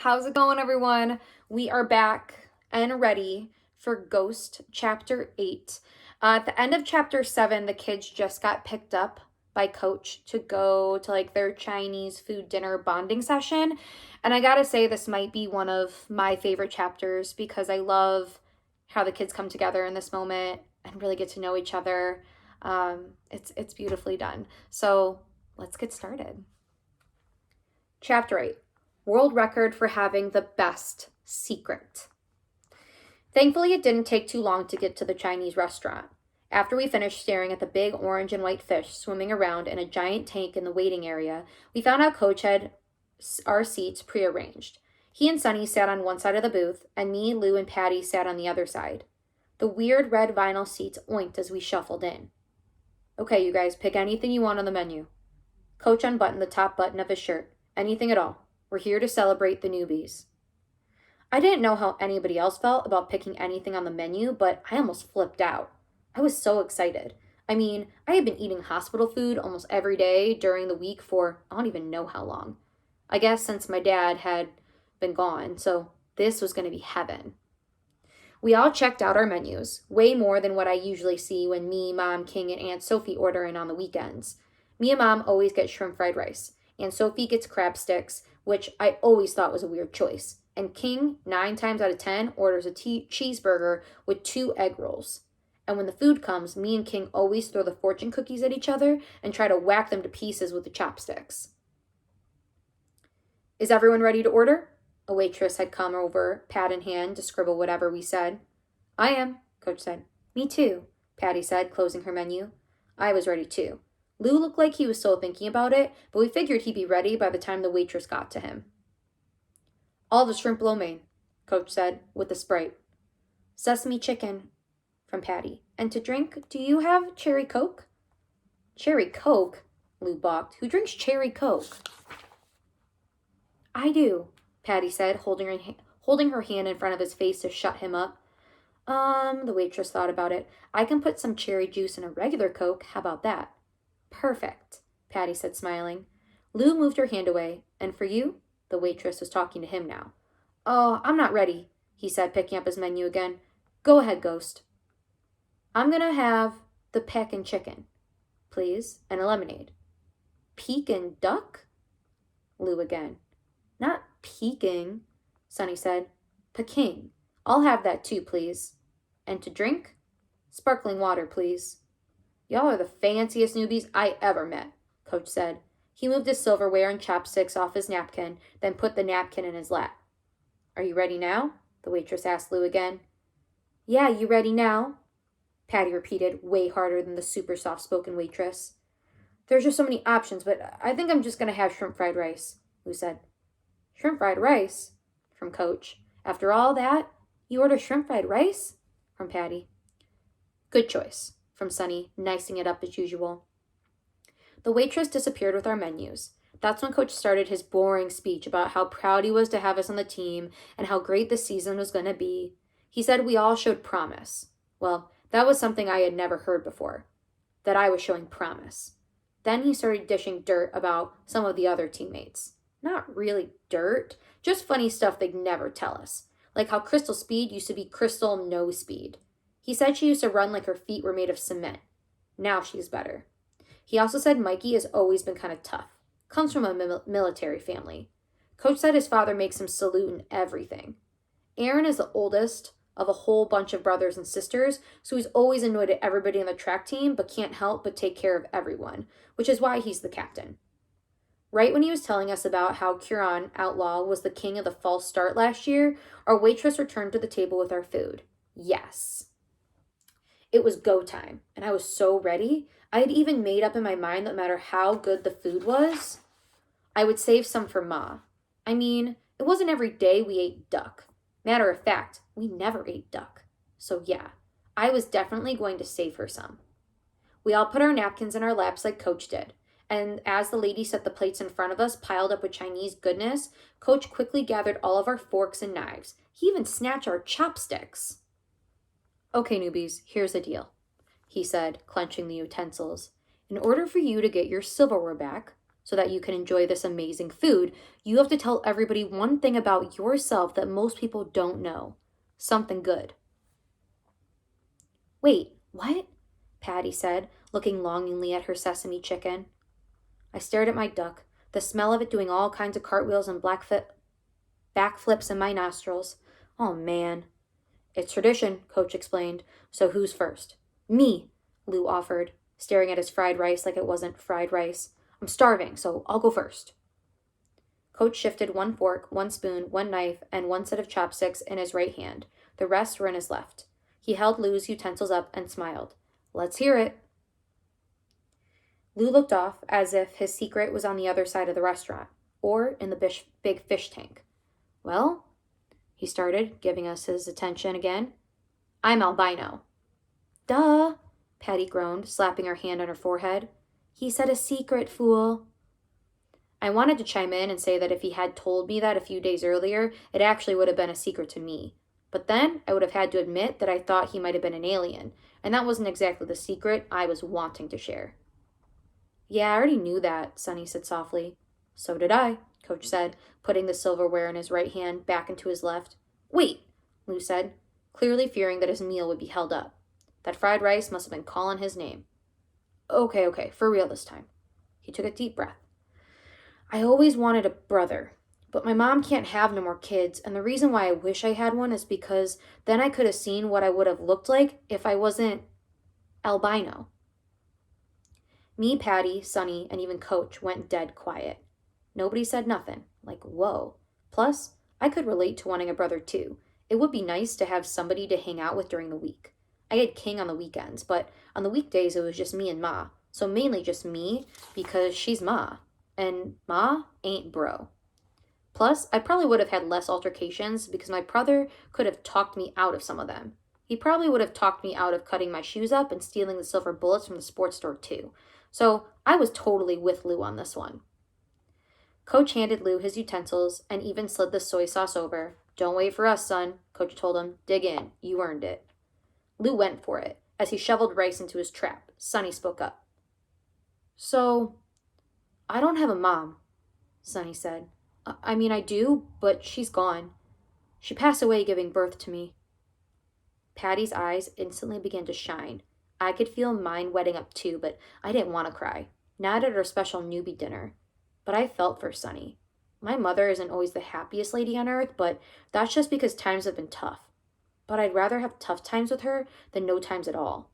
How's it going, everyone? We are back and ready for Ghost Chapter 8. At the end of Chapter 7, the kids just got picked up by Coach to go to their Chinese food dinner bonding session. And I gotta say, this might be one of my favorite chapters because I love how the kids come together in this moment and really get to know each other. It's beautifully done. So let's get started. Chapter 8. World record for having the best secret. Thankfully, it didn't take too long to get to the Chinese restaurant. After we finished staring at the big orange and white fish swimming around in a giant tank in the waiting area, we found out Coach had our seats prearranged. He and Sunny sat on one side of the booth, and me, Lou, and Patty sat on the other side. The weird red vinyl seats oinked as we shuffled in. Okay, you guys, pick anything you want on the menu. Coach unbuttoned the top button of his shirt. Anything at all. We're here to celebrate the newbies. I didn't know how anybody else felt about picking anything on the menu, but I almost flipped out. I was so excited. I mean, I had been eating hospital food almost every day during the week for I don't even know how long. I guess since my dad had been gone, so this was going to be heaven. We all checked out our menus, way more than what I usually see when me, Mom, King, and Aunt Sophie order in on the weekends. Me and Mom always get shrimp fried rice. Aunt Sophie gets crab sticks, which I always thought was a weird choice. And King, 9 times out of 10, orders a cheeseburger with 2 egg rolls. And when the food comes, me and King always throw the fortune cookies at each other and try to whack them to pieces with the chopsticks. Is everyone ready to order? A waitress had come over, pad in hand, to scribble whatever we said. I am, Coach said. Me too, Patty said, closing her menu. I was ready too. Lou looked like he was still thinking about it, but we figured he'd be ready by the time the waitress got to him. All the shrimp lo mein, Coach said, with a Sprite. Sesame chicken, from Patty. And to drink, do you have cherry Coke? Cherry Coke? Lou balked. Who drinks cherry Coke? I do, Patty said, holding her hand in front of his face to shut him up. The waitress thought about it. I can put some cherry juice in a regular Coke. How about that? Perfect, Patty said, smiling. Lou moved her hand away. And for you? The waitress was talking to him now. Oh, I'm not ready, he said, picking up his menu again. Go ahead, Ghost. I'm going to have the Pekin chicken, please, and a lemonade. Pekin duck? Lou again. Not Peking, Sunny said. Peking. I'll have that too, please. And to drink? Sparkling water, please. Y'all are the fanciest newbies I ever met, Coach said. He moved his silverware and chopsticks off his napkin, then put the napkin in his lap. Are you ready now? The waitress asked Lou again. Yeah, you ready now? Patty repeated, way harder than the super soft-spoken waitress. There's just so many options, but I think I'm just going to have shrimp fried rice, Lou said. Shrimp fried rice? From Coach. After all that, you order shrimp fried rice? From Patty. Good choice, from Sunny, nicing it up as usual. The waitress disappeared with our menus. That's when Coach started his boring speech about how proud he was to have us on the team and how great this season was going to be. He said we all showed promise. Well, that was something I had never heard before, that I was showing promise. Then he started dishing dirt about some of the other teammates. Not really dirt, just funny stuff they'd never tell us, like how Crystal Speed used to be Crystal No Speed. He said she used to run like her feet were made of cement. Now she's better. He also said Mikey has always been kind of tough. Comes from a military family. Coach said his father makes him salute in everything. Aaron is the oldest of a whole bunch of brothers and sisters, so he's always annoyed at everybody on the track team, but can't help but take care of everyone, which is why he's the captain. Right when he was telling us about how Curon Outlaw was the king of the false start last year, our waitress returned to the table with our food. Yes. It was go time, and I was so ready. I had even made up in my mind that no matter how good the food was, I would save some for Ma. I mean, it wasn't every day we ate duck. Matter of fact, we never ate duck. So yeah, I was definitely going to save her some. We all put our napkins in our laps like Coach did. And as the lady set the plates in front of us piled up with Chinese goodness, Coach quickly gathered all of our forks and knives. He even snatched our chopsticks. Okay, newbies, here's the deal, he said, clenching the utensils. In order for you to get your silverware back, so that you can enjoy this amazing food, you have to tell everybody one thing about yourself that most people don't know. Something good. Wait, what? Patty said, looking longingly at her sesame chicken. I stared at my duck, the smell of it doing all kinds of cartwheels and backflips in my nostrils. Oh, man. It's tradition, Coach explained. So who's first? Me, Lou offered, staring at his fried rice like it wasn't fried rice. I'm starving, so I'll go first. Coach shifted one fork, one spoon, one knife, and one set of chopsticks in his right hand. The rest were in his left. He held Lou's utensils up and smiled. Let's hear it. Lou looked off as if his secret was on the other side of the restaurant, or in the big fish tank. Well, he started, giving us his attention again. I'm albino. Duh, Patty groaned, slapping her hand on her forehead. He said a secret, fool. I wanted to chime in and say that if he had told me that a few days earlier, it actually would have been a secret to me. But then I would have had to admit that I thought he might have been an alien, and that wasn't exactly the secret I was wanting to share. Yeah, I already knew that, Sonny said softly. So did I, Coach said, putting the silverware in his right hand back into his left. Wait, Lou said, clearly fearing that his meal would be held up. That fried rice must have been calling his name. Okay, for real this time. He took a deep breath. I always wanted a brother, but my mom can't have no more kids, and the reason why I wish I had one is because then I could have seen what I would have looked like if I wasn't albino. Me, Patty, Sonny, and even Coach went dead quiet. Nobody said nothing, like whoa. Plus, I could relate to wanting a brother too. It would be nice to have somebody to hang out with during the week. I had King on the weekends, but on the weekdays it was just me and Ma. So mainly just me, because she's Ma. And Ma ain't bro. Plus, I probably would have had less altercations because my brother could have talked me out of some of them. He probably would have talked me out of cutting my shoes up and stealing the silver bullets from the sports store too. So I was totally with Lou on this one. Coach handed Lou his utensils and even slid the soy sauce over. Don't wait for us, son, Coach told him. Dig in. You earned it. Lou went for it. As he shoveled rice into his trap, Sonny spoke up. So, I don't have a mom, Sonny said. I mean, I do, but she's gone. She passed away giving birth to me. Patty's eyes instantly began to shine. I could feel mine wetting up too, but I didn't want to cry. Not at our special newbie dinner. But I felt for Sonny. My mother isn't always the happiest lady on earth, but that's just because times have been tough. But I'd rather have tough times with her than no times at all.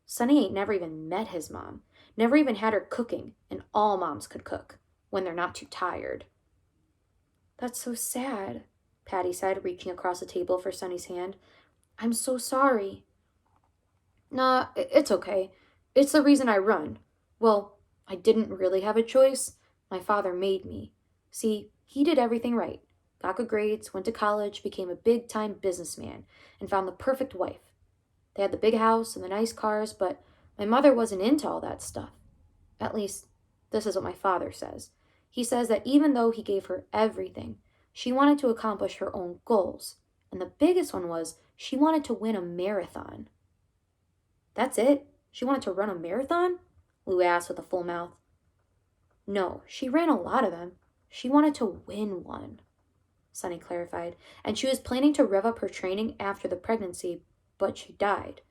Sonny ain't never even met his mom. Never even had her cooking, and all moms could cook, when they're not too tired. That's so sad, Patty said, reaching across the table for Sonny's hand. I'm so sorry. Nah, it's okay. It's the reason I run. Well, I didn't really have a choice. My father made me. See, he did everything right. Got good grades, went to college, became a big-time businessman, and found the perfect wife. They had the big house and the nice cars, but my mother wasn't into all that stuff. At least, this is what my father says. He says that even though he gave her everything, she wanted to accomplish her own goals. And the biggest one was she wanted to win a marathon. That's it? She wanted to run a marathon? Lou asked with a full mouth. No, she ran a lot of them. She wanted to win one, Sonny clarified. And she was planning to rev up her training after the pregnancy, but she died.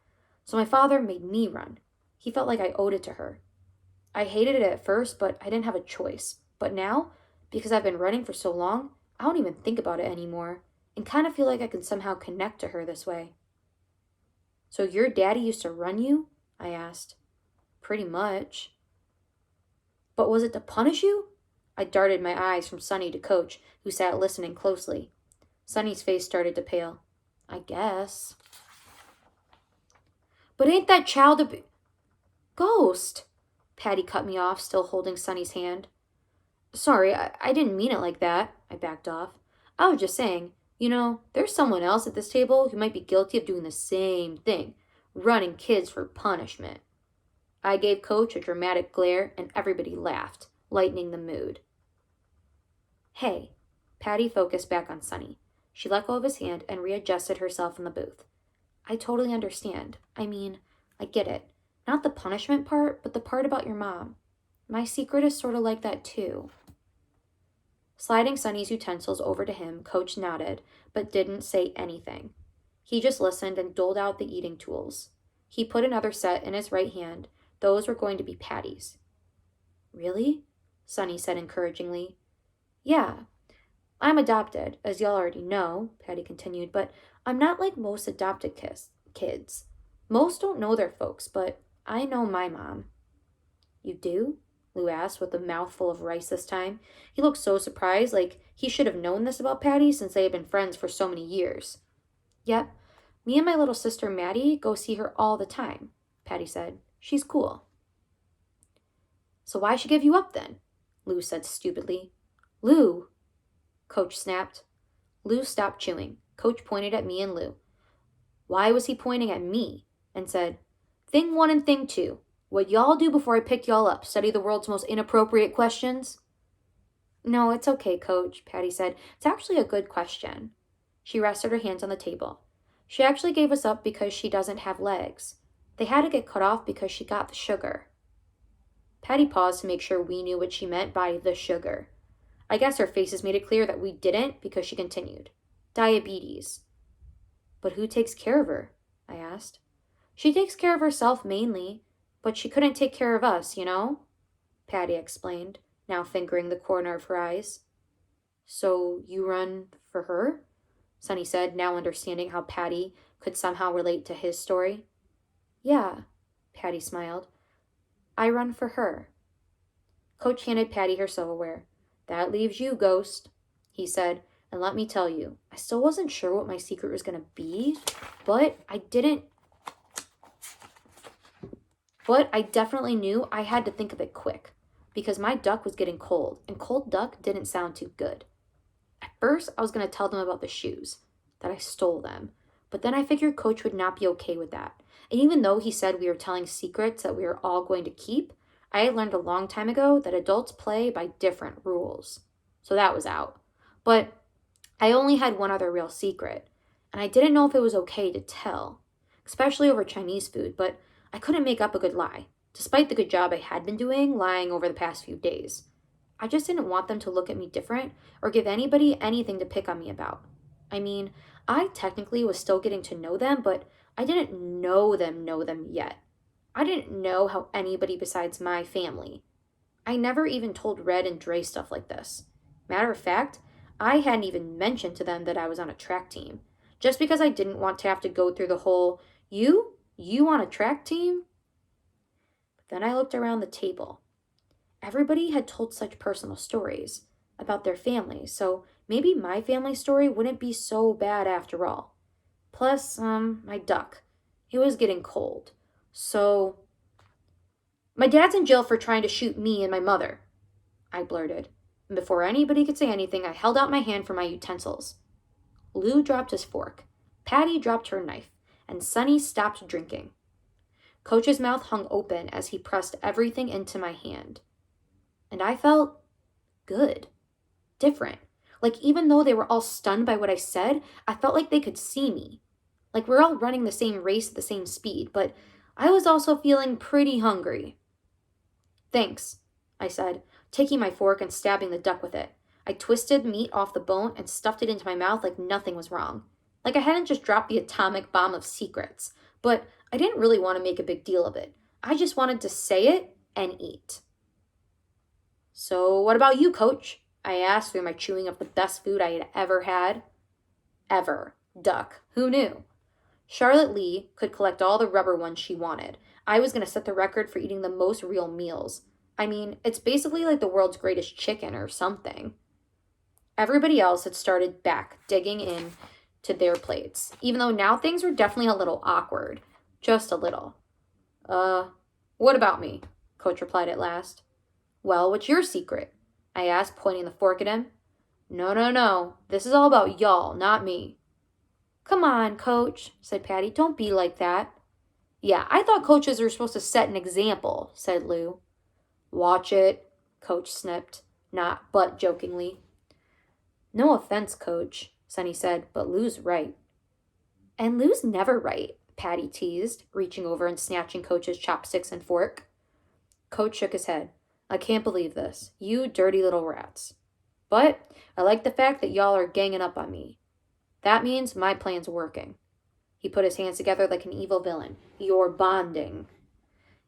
So my father made me run. He felt like I owed it to her. I hated it at first, but I didn't have a choice. But now, because I've been running for so long, I don't even think about it anymore, and kind of feel like I can somehow connect to her this way. So your daddy used to run you? I asked. Pretty much. But was it to punish you? I darted my eyes from Sonny to Coach, who sat listening closely. Sonny's face started to pale. I guess. But ain't that child a ghost? Patty cut me off, still holding Sonny's hand. Sorry, I didn't mean it like that, I backed off. I was just saying, there's someone else at this table who might be guilty of doing the same thing, running kids for punishment. I gave Coach a dramatic glare, and everybody laughed, lightening the mood. Hey, Patty focused back on Sonny. She let go of his hand and readjusted herself in the booth. I totally understand. I mean, I get it. Not the punishment part, but the part about your mom. My secret is sort of like that too. Sliding Sonny's utensils over to him, Coach nodded, but didn't say anything. He just listened and doled out the eating tools. He put another set in his right hand. Those were going to be Patty's. Really? Sonny said encouragingly. Yeah. I'm adopted, as y'all already know, Patty continued, but I'm not like most adopted kids. Most don't know their folks, but I know my mom. You do? Lou asked, with a mouthful of rice this time. He looked so surprised, like he should have known this about Patty since they had been friends for so many years. Yep, me and my little sister Maddie go see her all the time, Patty said. She's cool. So why she give you up then? Lou said stupidly. Lou, Coach snapped. Lou stopped chewing. Coach pointed at me and Lou. Why was he pointing at me? And said, Thing 1 and Thing 2. What y'all do before I pick y'all up? Study the world's most inappropriate questions? No, it's okay, Coach, Patty said. It's actually a good question. She rested her hands on the table. She actually gave us up because she doesn't have legs. They had to get cut off because she got the sugar. Patty paused to make sure we knew what she meant by the sugar. I guess her faces made it clear that we didn't because she continued. Diabetes. But who takes care of her? I asked. She takes care of herself mainly, but she couldn't take care of us, you know? Patty explained, now fingering the corner of her eyes. So you run for her? Sonny said, now understanding how Patty could somehow relate to his story. Yeah, Patty smiled. I run for her. Coach handed Patty her silverware. That leaves you, Ghost, he said, and let me tell you, I still wasn't sure what my secret was going to be, but I definitely knew I had to think of it quick, because my duck was getting cold, and cold duck didn't sound too good. At first, I was going to tell them about the shoes, that I stole them, but then I figured Coach would not be okay with that. And even though he said we were telling secrets that we were all going to keep, I had learned a long time ago that adults play by different rules. So that was out. But I only had one other real secret, and I didn't know if it was okay to tell, especially over Chinese food, but I couldn't make up a good lie, despite the good job I had been doing lying over the past few days. I just didn't want them to look at me different or give anybody anything to pick on me about. I mean, I technically was still getting to know them, but I didn't know them yet. I didn't know how anybody besides my family. I never even told Red and Dre stuff like this. Matter of fact, I hadn't even mentioned to them that I was on a track team, just because I didn't want to have to go through the whole, you on a track team? But then I looked around the table. Everybody had told such personal stories about their families, so maybe my family story wouldn't be so bad after all. Plus, my duck. It was getting cold. So, my dad's in jail for trying to shoot me and my mother, I blurted. And before anybody could say anything, I held out my hand for my utensils. Lou dropped his fork. Patty dropped her knife. And Sonny stopped drinking. Coach's mouth hung open as he pressed everything into my hand. And I felt good. Different. Like even though they were all stunned by what I said, I felt like they could see me. Like we're all running the same race at the same speed, but I was also feeling pretty hungry. Thanks, I said, taking my fork and stabbing the duck with it. I twisted meat off the bone and stuffed it into my mouth like nothing was wrong. Like I hadn't just dropped the atomic bomb of secrets, but I didn't really want to make a big deal of it. I just wanted to say it and eat. So what about you, Coach? I asked through my chewing of the best food I had ever had. Ever. Duck. Who knew? Charlotte Lee could collect all the rubber ones she wanted. I was going to set the record for eating the most real meals. I mean, it's basically like the world's greatest chicken or something. Everybody else had started back, digging in to their plates, even though now things were definitely a little awkward. Just a little. What about me? Coach replied at last. Well, what's your secret? I asked, pointing the fork at him. No. This is all about y'all, not me. Come on, Coach, said Patty. Don't be like that. Yeah, I thought coaches were supposed to set an example, said Lou. Watch it, Coach snipped, not but jokingly. No offense, Coach, Sonny said, but Lou's right. And Lou's never right, Patty teased, reaching over and snatching Coach's chopsticks and fork. Coach shook his head. I can't believe this. You dirty little rats. But I like the fact that y'all are ganging up on me. That means my plan's working. He put his hands together like an evil villain. You're bonding.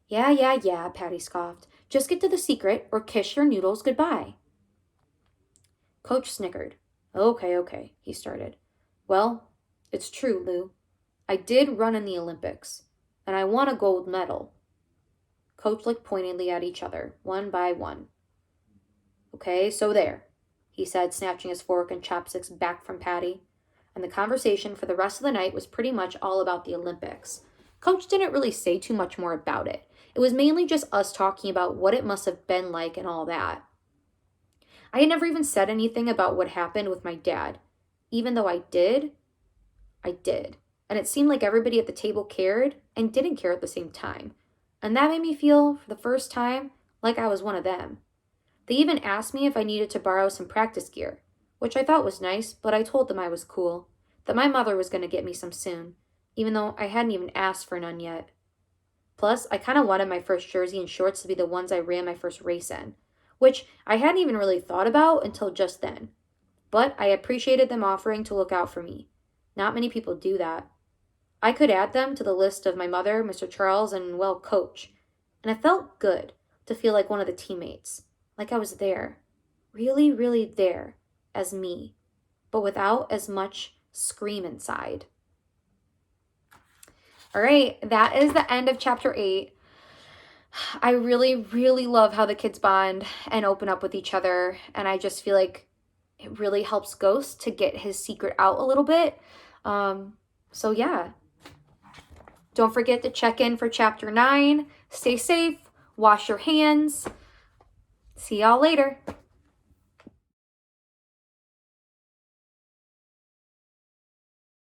Yeah, Patty scoffed. Just get to the secret or kiss your noodles goodbye. Coach snickered. Okay, he started. Well, it's true, Lou. I did run in the Olympics, and I won a gold medal. Coach looked pointedly at each other, one by one. Okay, so there, he said, snatching his fork and chopsticks back from Patty. And the conversation for the rest of the night was pretty much all about the Olympics. Coach didn't really say too much more about it. It was mainly just us talking about what it must have been like and all that. I had never even said anything about what happened with my dad. Even though I did. And it seemed like everybody at the table cared and didn't care at the same time. And that made me feel, for the first time, like I was one of them. They even asked me if I needed to borrow some practice gear, which I thought was nice, but I told them I was cool, that my mother was going to get me some soon, even though I hadn't even asked for none yet. Plus, I kind of wanted my first jersey and shorts to be the ones I ran my first race in, which I hadn't even really thought about until just then. But I appreciated them offering to look out for me. Not many people do that. I could add them to the list of my mother, Mr. Charles, and, well, Coach. And it felt good to feel like one of the teammates. Like I was there. Really, really there. As me. But without as much scream inside. All right, that is the end of chapter 8. I really, really love how the kids bond and open up with each other. And I just feel like it really helps Ghost to get his secret out a little bit. So yeah. Don't forget to check in for chapter 9. Stay safe. Wash your hands. See y'all later.